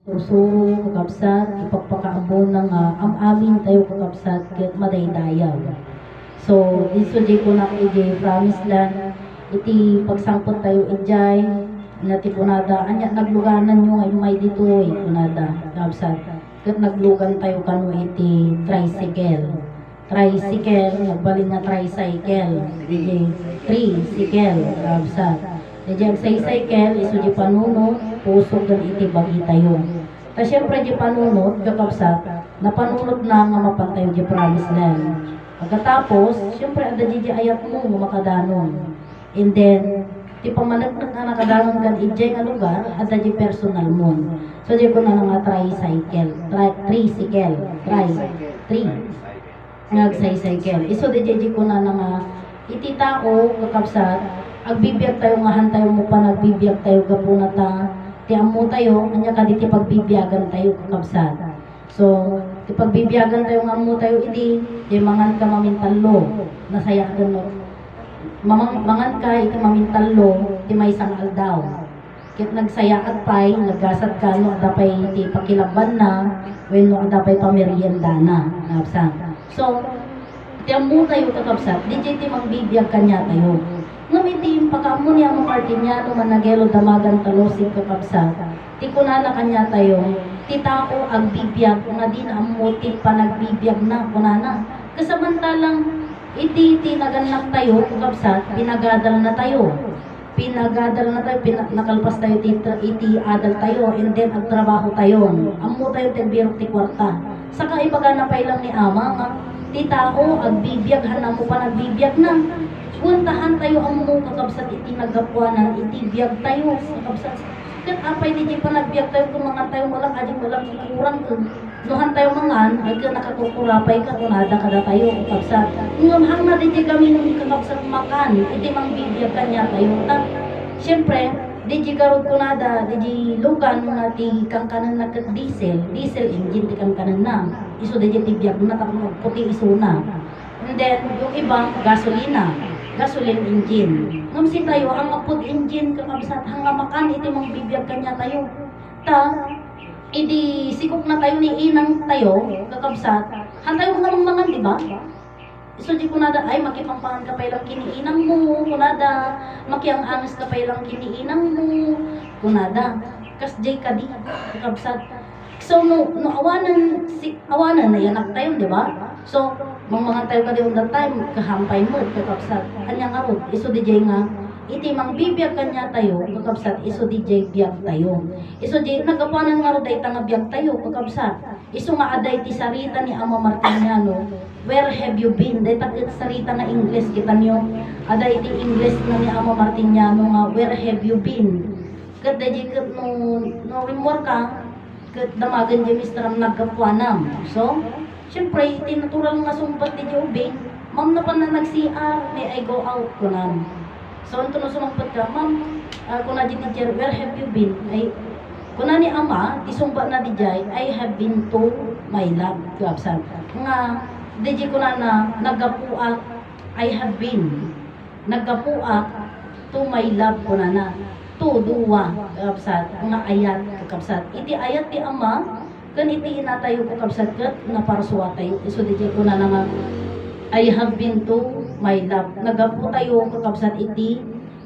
Usuro kakabsat, ipagpakaambon ng am-amin tayo kakabsat, ket madaydayaw. So, diso di ko na iti promise lang, iti pagsangkot tayo ijay, nati kunada, anya nagluganan nyo ngay may dito kunada, kakabsat. Ket naglugan tayo kano iti tricycle. Tricycle, nagbalin nga tricycle, iti tricycle, kakabsat. Iti agsaysaykel, iso di panunod, pusok dan iti bagi tayo. Ta syempre di panunod, kakabsat, napanunod na nga mapantayo di promise land. Pagkatapos, syempre ada di ayat mo nga makadanon. And then, di pamanagnak na nakadanon kan ijay nga lugar, ada di personal mo. So di ko na nga tricycle, ngagsaysaykel. Iso di ko na nga iti tao, kakabsat, agbibiyag tayo nga hantayo mo pa nagbibiyag tayo gapuna ta ti ammo tayo anya ka diti pagbibiyagan tayo kakabsat. So ti pagbibiyagan tayo nga ammo tayo idi di mangan ka mamintallo nasaya ka no mangan ka iti mamintallo ti may isang aldaw ket nagsayaat pay naggasat ka no adapay ti pakilaban na wenno adapay pamerienda na kakabsat. So ti ammo tayo kakabsat di ti magbibiyag kanya tayo ngamitin pagkaamo niya mo Martiniano managelo damagan talosig kakabsat. Ti kunana kanya tayo, ti tao ang bibiyag nga din amo ti panagbibiyag na kunana. Kasamantalang iti tinaganak tayo kakabsat, pinagadal na tayo. Nakalpas tayo iti adal tayo and then agtrabaho tayo. Amo tayo ti birok ti kwarta. Saka ibaga na pay lang ni ama nga ti tao ang bibiyag hanam mo pa nagbibiyag na. Puntahan tayo ang mo kakabsat iti nagapuanan, iti biyag tayo kakabsat. Kat apay di pa nagbiyag tayo kung mga tayo walang kurang kung nuhan tayo mangan, ay ka nakakukurapay ka kunada kada tayo kakabsat. Ngam hang na di kami nung kakabsat makan, iti mang bibiyag kanya tayo. Siyempre, di karod kunada, di lugan nga ti kang kanan na diesel engine ti kang kanan na. Iso di biyag na tapos puti iso na. And then, yung ibang gasoline engine. Ngamsi tayo, ang apod engine kakabsat, hanga makan, iti mang bibiyag kanya tayo. Idi sikok na tayo ni inang tayo, kakabsat, hantayo nga mangan, di ba? So di kunada, ay makipangpangan ka pa lang kiniinang mo, kunada, makiang-angas ka pa lang kiniinang mo, kunada, kasjay ka di, kakabsat. So, no awanan na yanak tayo, di ba? So, mga tayo ka di on that time, kahampay mo, kakabsat. Kanyang arot, iso di jay nga, iti mang bibiyag kanya tayo, kakabsat, iso di jay biyag tayo. Iso di, nagapanan nga ro day tanga biyag tayo, kakabsat. Iso nga aday ti sarita ni Ama Martiniano, where have you been? Day takit sarita nga English, kita nyo, aday ti English na ni Ama Martiniano nga, where have you been? Kat day kat no remor ka, kat damagan di Mr. nagkapuanam. So, syempre, iti natural nga sumpat di Jobin, ma'am na pa na nag-CR, may I go out ko na. So, ito na sumampat ka, ma'am, kung na di teacher, where have you been? Ay, kung na ni Ama, isumpa na di jay, I have been to my lab, kakabsat. Nga, di ko na nagapuak, I have been, nagapuak to my lab ko na. To duwa, kakabsat, mga ayat, kakabsat. Iti ayat ti Ama, kan iti inatayo kakabsat kat na parsuwa tayo. Iso di ko na nga, I have been to my lab. Nagapu tayo kakabsat iti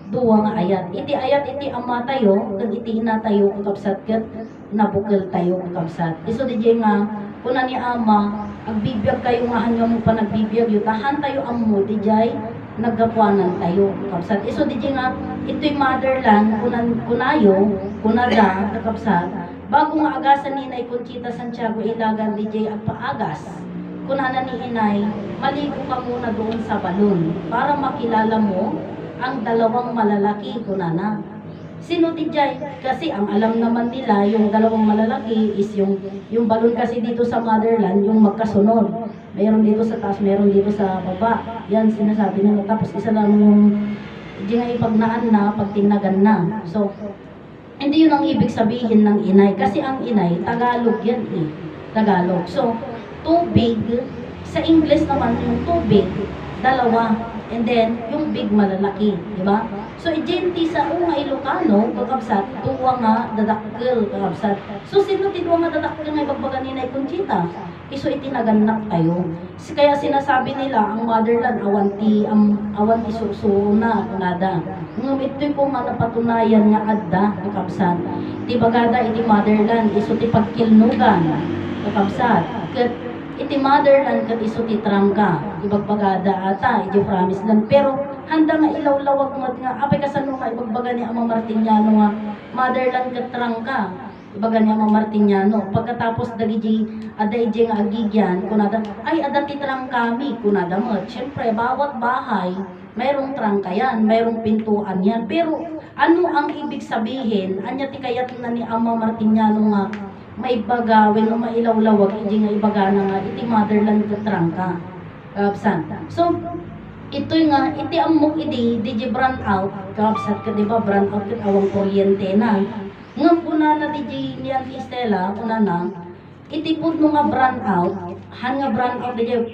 duwa nga ayat. Iti ayat iti Ama tayo, kan iti inatayo kakabsat kat nabukal tayo kakabsat. Iso di nga, kuna ni Ama, agbibiyag kayo nga hanyo mo pa nagbibiyag yun. Tahan tayo amo, di jay, nagapuanan tayo kakabsat. Iso di nga, ito'y motherland, kunada, kakabsat, bago nga agasan ni Inay Conchita Santiago Ilagan DJ at paagas, kunana ni Inay, maligo ka muna doon sa balon para makilala mo ang dalawang malalaki, kunana. Sino DJ? Kasi ang alam naman nila, yung dalawang malalaki is yung balon kasi dito sa motherland, yung magkasunod. Mayroon dito sa taas, mayroon dito sa baba. Yan sinasabi nila. Tapos isa lang yung di nga ipagnaan na, pagtinagan na. So, hindi yun ang ibig sabihin ng inay. Kasi ang inay, Tagalog yan eh. Tagalog. So, tubig, sa English naman yung tubig, dalawa. And then, yung big malalaki. Diba? So ijenti sa nga Ilocano kakabsat tuwa nga dadakkel kakabsat. So sino ti tuwa nga dadakkel nga ibagbaga ni Nay Conchita? Iso itinaganak tayo. Kaya sinasabi nila ang motherland awan ti susuro na kunada. Ngam ito'y kung napatunayan nga adda kakabsat. Ti bagada iti motherland iso ti pagkilnugan kakabsat. Ket iti motherland ket iso ti trangka ibagbagada ata iti promise land pero handa nga ilawlawag mo nga apay kasano nga ibagbaga ni Ama Martiniano nga motherland ket trangka ibaga ni Ama Martiniano pagkatapos dagiti aday nga agigyan kunada ay ada ti trangkami kunada mo syempre bawat bahay mayroong trangka yan mayroong pintuan yan pero ano ang ibig sabihin anya ti kayat na ni Ama Martiniano nga maibagawin o mailawlawag hindi nga ibaga na nga iti motherland ket trangka kapsan so ito'y nga iti amok iti DJ brand out kapsat ka diba brand out ket awang kuryente na ngam kuna na DJ niyan ti Stella kuna na iti pud no nga brand out han nga brand out DJ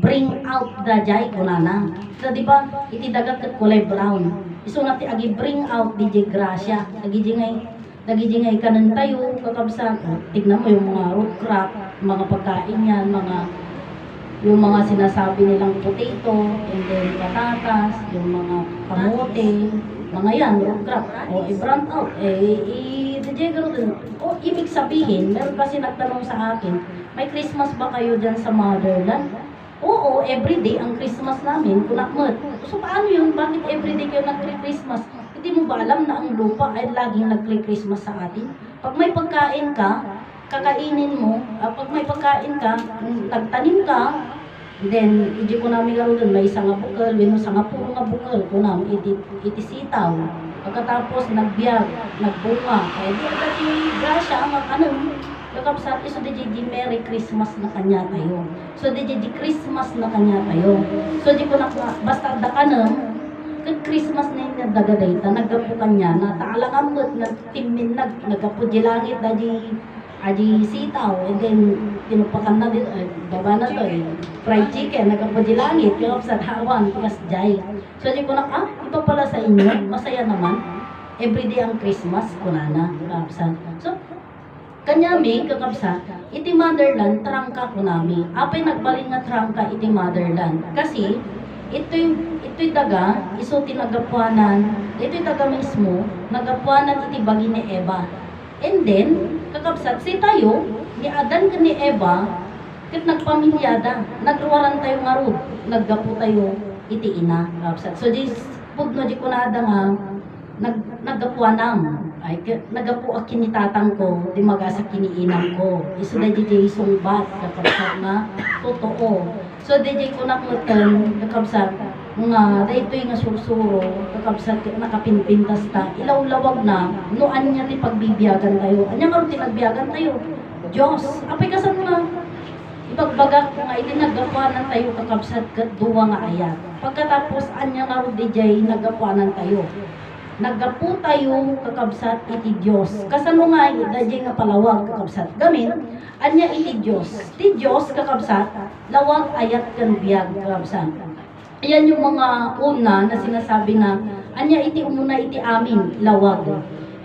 bring out the jay kuna na so diba iti dagat ket kulay brown iso nga ti agi bring out DJ Gracia agi ngay kanan tayo kakabsan tignan mo yung mga root crop mga pagkain yan yung mga sinasabi nilang potato, and then patatas, yung mga kamote, mga yan, root crop, o i-brand out, ibig sabihin, meron kasi nagtanong sa akin, may Christmas ba kayo dyan sa motherland? Oo, everyday ang Christmas namin, kunakmat. So paano yun? Bakit everyday kayo nag-Christmas? Hindi mo ba alam na ang lupa ay laging nag-Christmas sa atin? Pag may pagkain ka, kakainin mo, pag may pagkain ka, nagtanim ka, then hindi ko namin garo doon, may isang bukal, wino sa nga puro nga bukal ko na, iti sitaw. Pagkatapos nagbiyag, nagbunga, kaya di agad yung grasya, kakapsat, so di Merry Christmas na kanya tayo. So di Christmas na kanya tayo. So di ko na, basta da ka na, Christmas na yung dagadayta, naggapo kanya, na taalangamot, nagtimin, naggapo di langit, aji sitaw, and then tinupakan na din, baba na to fried chicken, naggapo di langit, kakapsat, hawan, tigas jay. So di ko na, iba pala sa inyo, masaya naman, everyday ang Christmas, kunana, kakapsat. So, kanyami, kakabsa, iti motherland, trangka ko nami. Apay nagbaling nga trangka iti motherland. Kasi, ito'y daga, iso tinagapuanan, ito'y daga mismo, nagapuanan iti bagi ni Eva. And then, kakabsat, si tayo, ni Adan ka ni Eva, kit nagpamilyada, nagruwaran tayo nga rod, naggapo tayo iti ina, kakabsat. So, di, pugno di ko na nga, naggapuanam. Ay, nagapu ak kinitatang ko, di magasa kiniinang ko. Iso na DJ sungbat, kakabsat na, totoo. So, DJ ko nakmutan, kakabsat, nga, dahito nga sursuro, kakabsat, nakapinpintas ta, ilawlawag na, noan niya ti pagbibiyagan tayo. Anya nga rin tinagbiyagan tayo. Diyos, apay kasan nga, ibagbagak nga, itinagapuanan tayo, kakabsat, kat duwa nga ayat. Pagkatapos, anya nga rin DJ, nagapuanan tayo. Naggapu tayo kakabsat iti Diyos. Kasano nga idadya nga palawag kakabsat. Gamin, anya iti Diyos. Ti Diyos kakabsat, lawag ayat kan biyag kakabsat. Ayan yung mga una na sinasabi na, anya iti umuna iti amin, lawag.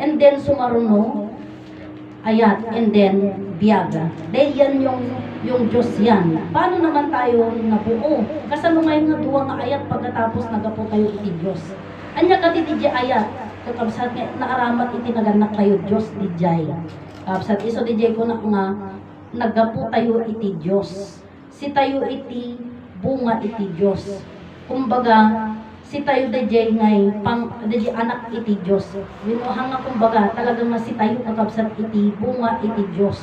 And then sumaruno, ayat, and then biyag. Dahil yan yung Diyos yan. Paano naman tayo nabuo? Kasano nga yung duwa nga ayat pagkatapos nagapu tayo iti Diyos. Anya ka ti ayat, kakabsat nga naaramat iti naganak tayo Diyos di jay. Kakabsat iso di jay ko na nga nagapu tayo iti Diyos. Si tayo iti bunga iti Diyos. Kumbaga si tayo di jay ngay pang di anak iti Diyos. Winuhang nga kumbaga talagang nga si tayo kakabsat iti bunga iti Diyos.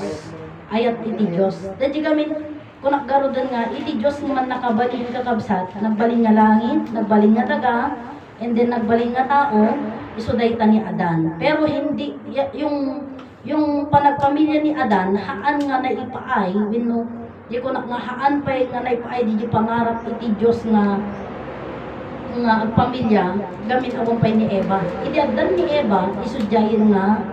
Ayat iti Diyos. Di kami kung nakgarudan nga iti Diyos man nakabalin kakabsat, nagbalin nga langit, nagbalin nga daga, and then nagbaling nga tao, isuday ta ni Adan. Pero hindi, yung panagpamilya ni Adan, haan nga naipaay, wino, di ko nga haan pa nga naipaay, di pangarap iti Diyos nga pamilya, gamit awang pa ni Eva. Iti Adan ni Eva, isudyayin nga,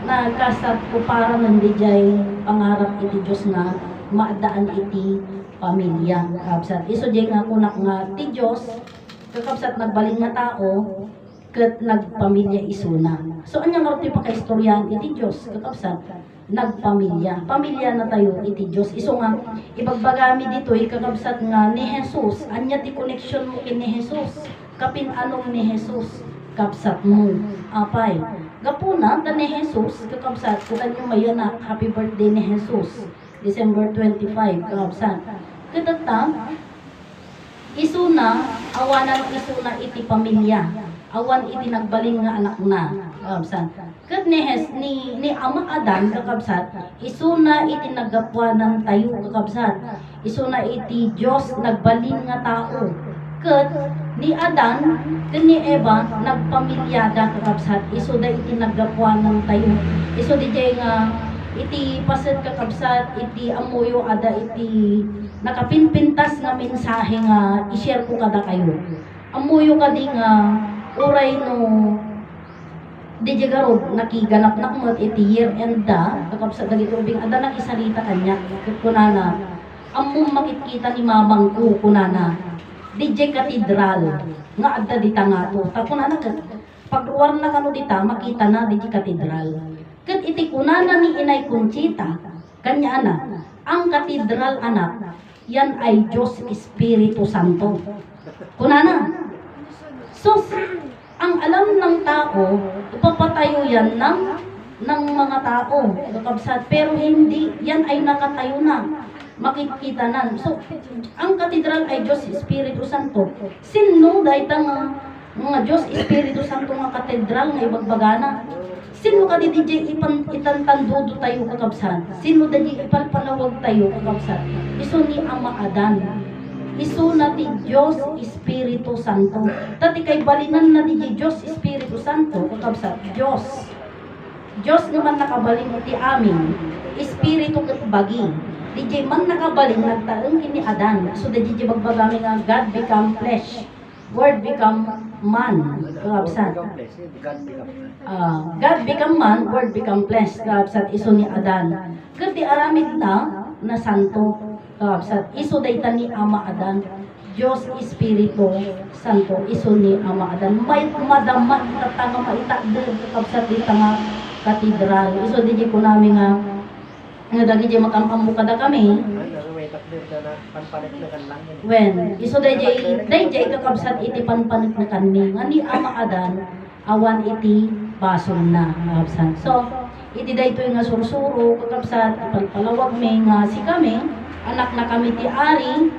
nagkasat ko para nandijay pangarap iti Diyos nga, maadaan iti pamilya. Kabsat. Iso di nga kunak nga ti Diyos, kakabsat nagbaling nga tao, ket nagpamilya isuna. So anya nga ti pakaistoryan iti Dios kakabsat nagpamilya. Pamilya na tayo iti Dios. Iso nga ibagbagami ditoy kakabsat nga ni Jesus, anya ti connection mo kini Jesus. Kapin anong ni Jesus kapsat mo. Apay. Gapuna ta ni Jesus kakabsat kutan yung mayana happy birthday ni Jesus. December 25 kakabsat. Kadata isuna awanan isuna iti pamilya. Awan iti nagbaling nga anak na kakabsat. Ket ni Ama Adan kakabsat, isuna iti nagapuanan tayo kakabsat. Isuna iti Dios nagbalin nga tao. Ket ni Adan ken ni Eva nagpamilyada kakabsat. Isu da iti nagapuanan tayo. Isu di jay nga iti paset kakabsat iti amuyo ada iti nakapinpintas nga mensahe nga i-share ko kada kayo. Amuyo kadi nga uray no di garod nakiganap na kumot iti year end da kakabsat dagiti ubing ada nang isalita kanya kunana ammo makikita ni mamang ko kunana di katedral nga adda dita nga to ta kunana pagruwar na kano dita makita na di katedral ket iti kunana ni Inay Conchita kanya ana ang katedral anak yan ay Diyos Espiritu Santo kunana. So ang alam ng tao, ipapatayo yan ng mga tao, kakabsat. Pero hindi, yan ay nakatayo na. Makikita na. So, ang katedral ay Diyos Espiritu Santo. Sino dahil mga Diyos Espiritu Santo nga katedral nga ibagbagana? Sino ka di itantandudo tayo kakabsat? Sino di ipalpalawag tayo kakabsat? Iso ni Ama Adan. Isu na ti Diyos Espiritu Santo. Tati kay balinan na ti Diyos Espiritu Santo, kakabsat, Diyos. Diyos naman nakabaling iti amin, Espiritu ket bagi. Di man nakabaling nagtaeng kini Adan. So di magbagami nga God become flesh. Word become man, kakabsat. God become man, word become flesh, kakabsat, isu ni Adan. Ket di aramid na santo. Kakabsat, iso dayta ni Ama Adan, Diyos Espiritu Santo, iso ni Ama Adan. May madama itatanga maitakder kakabsat dita nga katedral. Iso di ko namin nga dagi di makampamu kada kami. When iso dayjay kakabsat iti panpanit na kami nga ni Ama Adan awan iti bason na kakabsat. So iti daytoy nga sursuro kakabsat ipalpalawag mi nga si kami anak na kami ti Ari,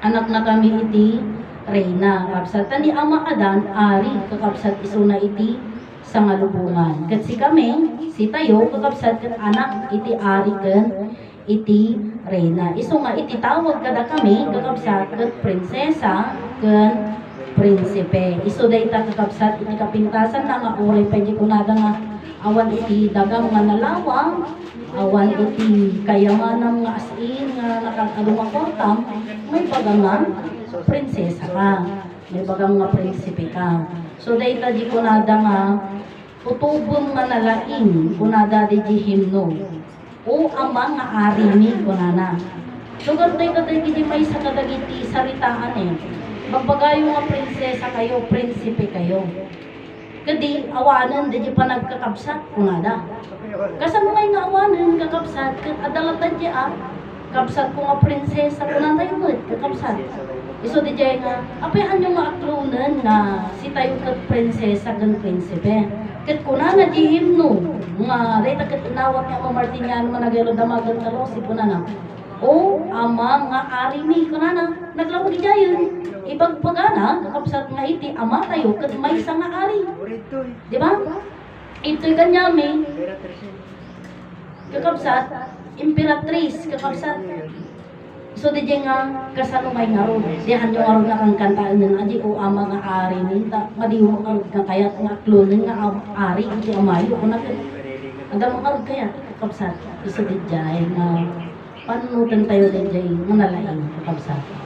anak na kami iti Reyna. Kakabsat, ni Ama Adan, Ari, kakabsat iso na iti sangalubungan. Kat si kami, si tayo, kakabsat kat anak iti Ari ken iti Reyna. Iso nga iti tawag kada kami, kakabsat kat prinsesa ken prinsipe. Iso dayta kakabsat iti kapintasan na nga uray pwede kunada nga awan iti dagang nga nalawang awan iti kayamanan nga asin nga nakakalumakortam may bagang nga prinsesa ka may bagang nga prinsipe ka. So dayta di kunada nga utubon nga nalaing kunada di himno o ama nga arimi kunana. So gantay di may sa kadagiti saritaan magbagayo nga prinsesa kayo, prinsipe kayo. Kadi awanan di pa nagkakabsat kunada. Kasano ngay nga awanan kakabsat ket adalatan di kabsat ko nga prinsesa kunada yung kakabsat. Iso di nga apehan yung nga aklunan nga si tayo ket prinsesa ken prinsipe. Ket kunana di himno nga dayta ket inawat nga Martiniano managelo damagan kalosi kunana. O ama nga ari mi kunana naglawag di dayon. Ibagbagana kakabsat nga iti ama tayo ket may isa nga ari. Di ba? Ito'y kanyami kakabsat imperatrice kakabsat. So di nga kasalumay nga ron. Dihan yung aron nga kang kantaan ng aji o ama nga ari minta madiwo arod nga kayat nga klonen nga ari iti amayo kuna ket andam arod kayat kakabsat. Iso di nga panunutan tayo di nga nalaing kakabsat.